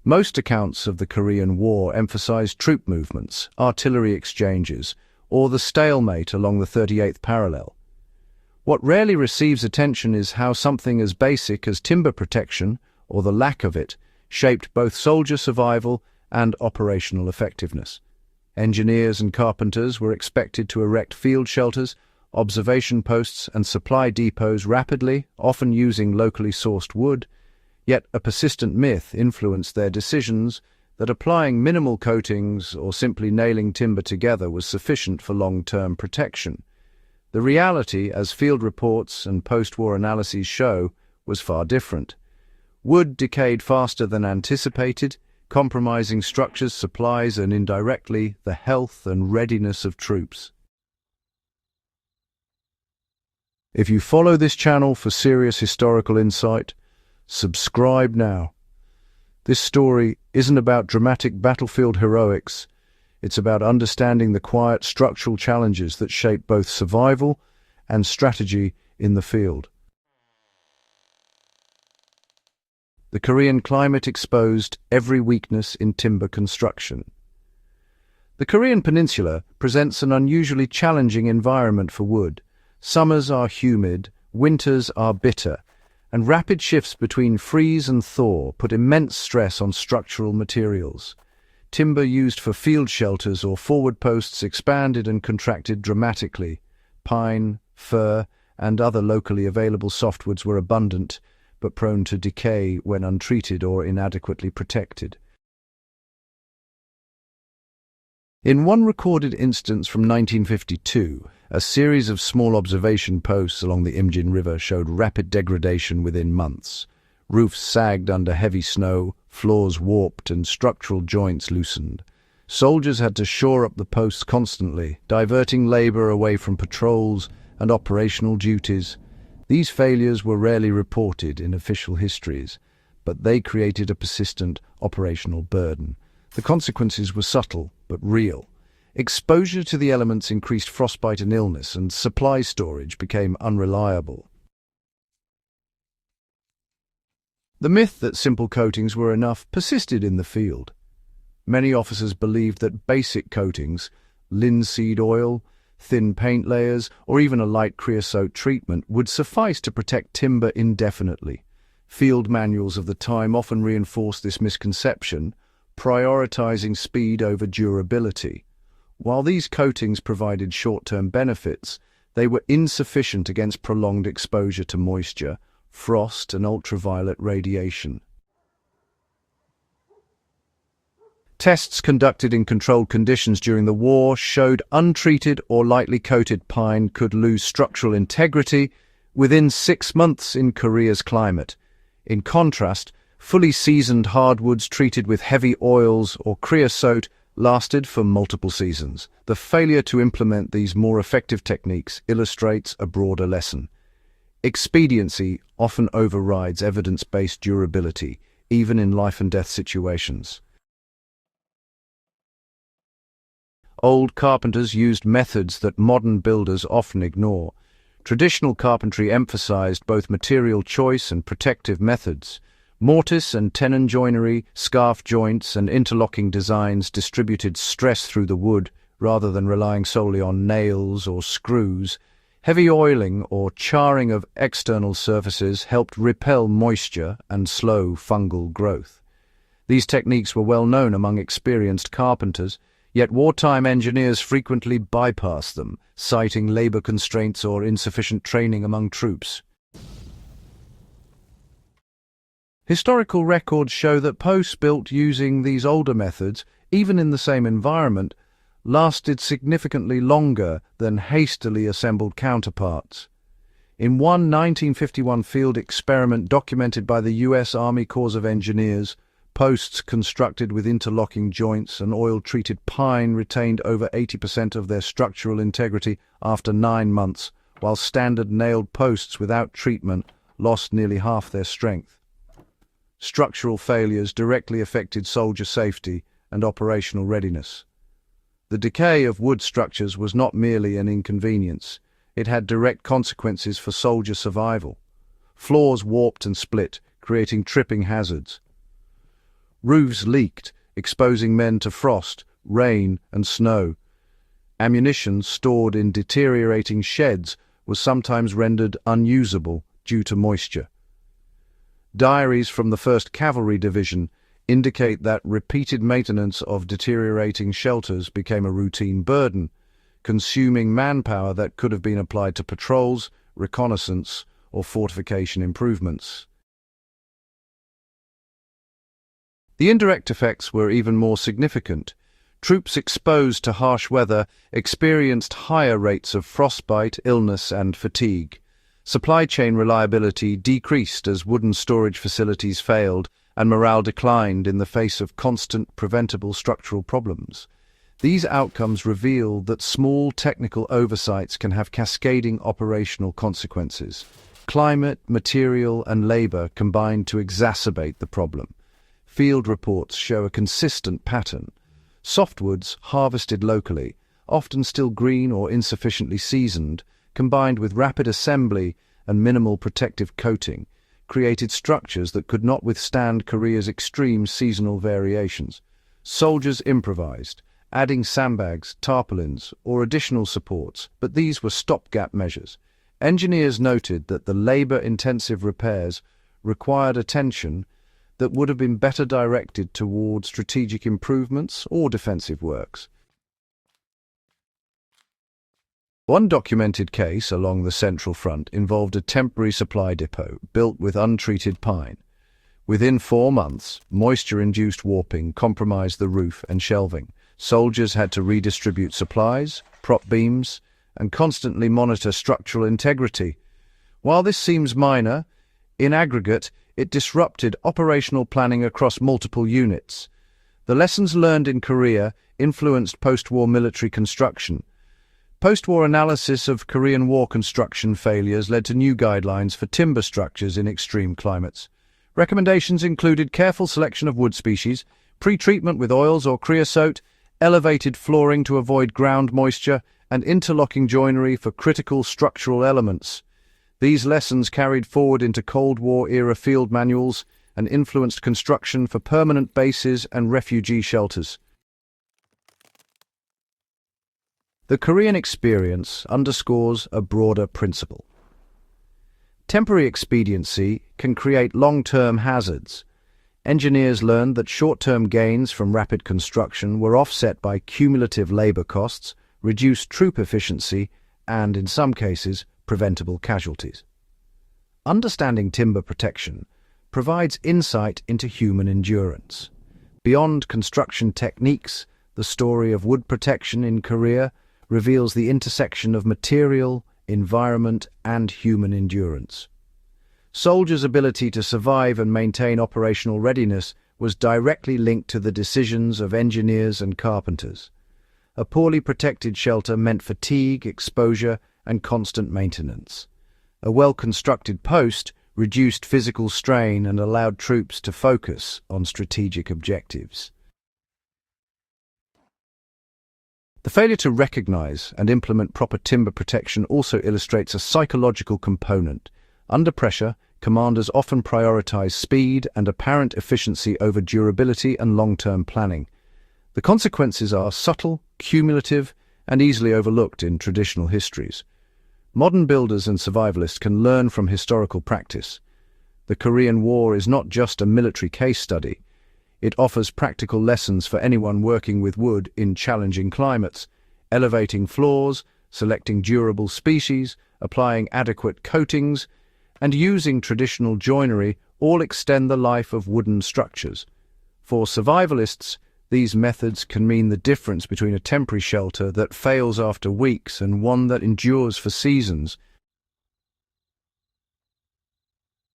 Most accounts of the Korean War emphasized troop movements, artillery exchanges, or the stalemate along the 38th parallel. What rarely receives attention is how something as basic as timber protection, or the lack of it, shaped both soldier survival and operational effectiveness. Engineers and carpenters were expected to erect field shelters, observation posts, and supply depots rapidly, often using locally sourced wood. Yet a persistent myth influenced their decisions that applying minimal coatings or simply nailing timber together was sufficient for long-term protection. The reality, as field reports and post-war analyses show, was far different. Wood decayed faster than anticipated, compromising structures, supplies, and indirectly the health and readiness of troops. If you follow this channel for serious historical insight, subscribe now. This story isn't about dramatic battlefield heroics. It's about understanding the quiet structural challenges that shape both survival and strategy in the field. The Korean climate exposed every weakness in timber construction. The Korean peninsula presents an unusually challenging environment for wood. Summers are humid, winters are bitter, and rapid shifts between freeze and thaw put immense stress on structural materials. Timber used for field shelters or forward posts expanded and contracted dramatically. Pine, fir, and other locally available softwoods were abundant, but prone to decay when untreated or inadequately protected. In one recorded instance from 1952, a series of small observation posts along the Imjin River showed rapid degradation within months. Roofs sagged under heavy snow, floors warped, and structural joints loosened. Soldiers had to shore up the posts constantly, diverting labor away from patrols and operational duties. These failures were rarely reported in official histories, but they created a persistent operational burden. The consequences were subtle but real. Exposure to the elements increased frostbite and illness, and supply storage became unreliable. The myth that simple coatings were enough persisted in the field. Many officers believed that basic coatings, linseed oil, thin paint layers, or even a light creosote treatment would suffice to protect timber indefinitely. Field manuals of the time often reinforced this misconception, prioritizing speed over durability. While these coatings provided short-term benefits, they were insufficient against prolonged exposure to moisture, frost, and ultraviolet radiation. Tests conducted in controlled conditions during the war showed untreated or lightly coated pine could lose structural integrity within 6 months in Korea's climate. In contrast, fully seasoned hardwoods treated with heavy oils or creosote lasted for multiple seasons. The failure to implement these more effective techniques illustrates a broader lesson. Expediency often overrides evidence-based durability, even in life-and-death situations. Old carpenters used methods that modern builders often ignore. Traditional carpentry emphasized both material choice and protective methods. Mortise and tenon joinery, scarf joints, and interlocking designs distributed stress through the wood rather than relying solely on nails or screws. Heavy oiling or charring of external surfaces helped repel moisture and slow fungal growth. These techniques were well known among experienced carpenters, yet wartime engineers frequently bypassed them, citing labor constraints or insufficient training among troops. Historical records show that posts built using these older methods, even in the same environment, lasted significantly longer than hastily assembled counterparts. In one 1951 field experiment documented by the U.S. Army Corps of Engineers, posts constructed with interlocking joints and oil-treated pine retained over 80% of their structural integrity after 9 months, while standard nailed posts without treatment lost nearly half their strength. Structural failures directly affected soldier safety and operational readiness. The decay of wood structures was not merely an inconvenience, it had direct consequences for soldier survival. Floors warped and split, creating tripping hazards. Roofs leaked, exposing men to frost, rain, and snow. Ammunition stored in deteriorating sheds was sometimes rendered unusable due to moisture. Diaries from the 1st Cavalry Division indicate that repeated maintenance of deteriorating shelters became a routine burden, consuming manpower that could have been applied to patrols, reconnaissance, or fortification improvements. The indirect effects were even more significant. Troops exposed to harsh weather experienced higher rates of frostbite, illness, and fatigue. Supply chain reliability decreased as wooden storage facilities failed, and morale declined in the face of constant preventable structural problems. These outcomes reveal that small technical oversights can have cascading operational consequences. Climate, material, and labor combined to exacerbate the problem. Field reports show a consistent pattern. Softwoods harvested locally, often still green or insufficiently seasoned, combined with rapid assembly and minimal protective coating, created structures that could not withstand Korea's extreme seasonal variations. Soldiers improvised, adding sandbags, tarpaulins, or additional supports, but these were stopgap measures. Engineers noted that the labor-intensive repairs required attention that would have been better directed toward strategic improvements or defensive works. One documented case along the Central Front involved a temporary supply depot built with untreated pine. Within 4 months, moisture-induced warping compromised the roof and shelving. Soldiers had to redistribute supplies, prop beams, and constantly monitor structural integrity. While this seems minor, in aggregate, it disrupted operational planning across multiple units. The lessons learned in Korea influenced post-war military construction. Post-war analysis of Korean War construction failures led to new guidelines for timber structures in extreme climates. Recommendations included careful selection of wood species, pre-treatment with oils or creosote, elevated flooring to avoid ground moisture, and interlocking joinery for critical structural elements. These lessons carried forward into Cold War-era field manuals and influenced construction for permanent bases and refugee shelters. The Korean experience underscores a broader principle. Temporary expediency can create long-term hazards. Engineers learned that short-term gains from rapid construction were offset by cumulative labor costs, reduced troop efficiency, and, in some cases, preventable casualties. Understanding timber protection provides insight into human endurance. Beyond construction techniques, the story of wood protection in Korea reveals the intersection of material, environment, and human endurance. Soldiers' ability to survive and maintain operational readiness was directly linked to the decisions of engineers and carpenters. A poorly protected shelter meant fatigue, exposure, and constant maintenance. A well-constructed post reduced physical strain and allowed troops to focus on strategic objectives. The failure to recognize and implement proper timber protection also illustrates a psychological component. Under pressure, commanders often prioritize speed and apparent efficiency over durability and long-term planning. The consequences are subtle, cumulative, and easily overlooked in traditional histories. Modern builders and survivalists can learn from historical practice. The Korean War is not just a military case study. It offers practical lessons for anyone working with wood in challenging climates. Elevating floors, selecting durable species, applying adequate coatings, and using traditional joinery all extend the life of wooden structures. For survivalists, these methods can mean the difference between a temporary shelter that fails after weeks and one that endures for seasons.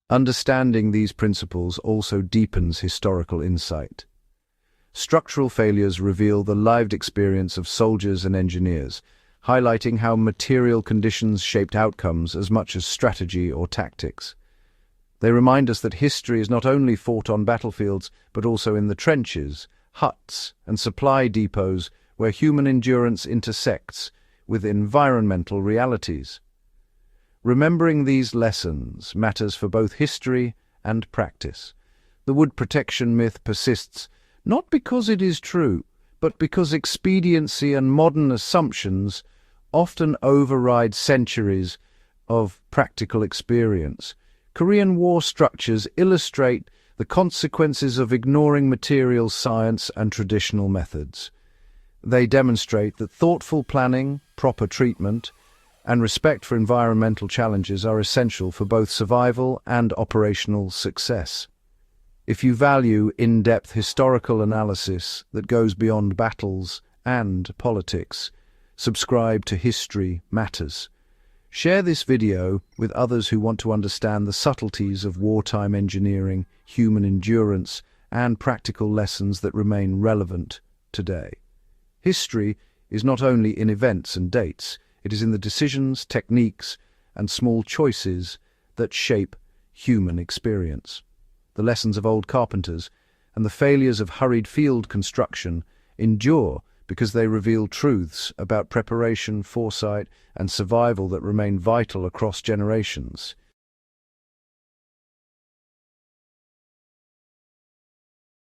Understanding these principles also deepens historical insight. Structural failures reveal the lived experience of soldiers and engineers, highlighting how material conditions shaped outcomes as much as strategy or tactics. They remind us that history is not only fought on battlefields, but also in the trenches, huts, and supply depots where human endurance intersects with environmental realities. Remembering these lessons matters for both history and practice. The wood protection myth persists, not because it is true, but because expediency and modern assumptions often override centuries of practical experience. Korean War structures illustrate the consequences of ignoring materials science and traditional methods. They demonstrate that thoughtful planning, proper treatment, and respect for environmental challenges are essential for both survival and operational success. If you value in-depth historical analysis that goes beyond battles and politics, subscribe to History Matters. Share this video with others who want to understand the subtleties of wartime engineering, human endurance, and practical lessons that remain relevant today. History is not only in events and dates, it is in the decisions, techniques, and small choices that shape human experience. The lessons of old carpenters and the failures of hurried field construction endure because they reveal truths about preparation, foresight, and survival that remain vital across generations.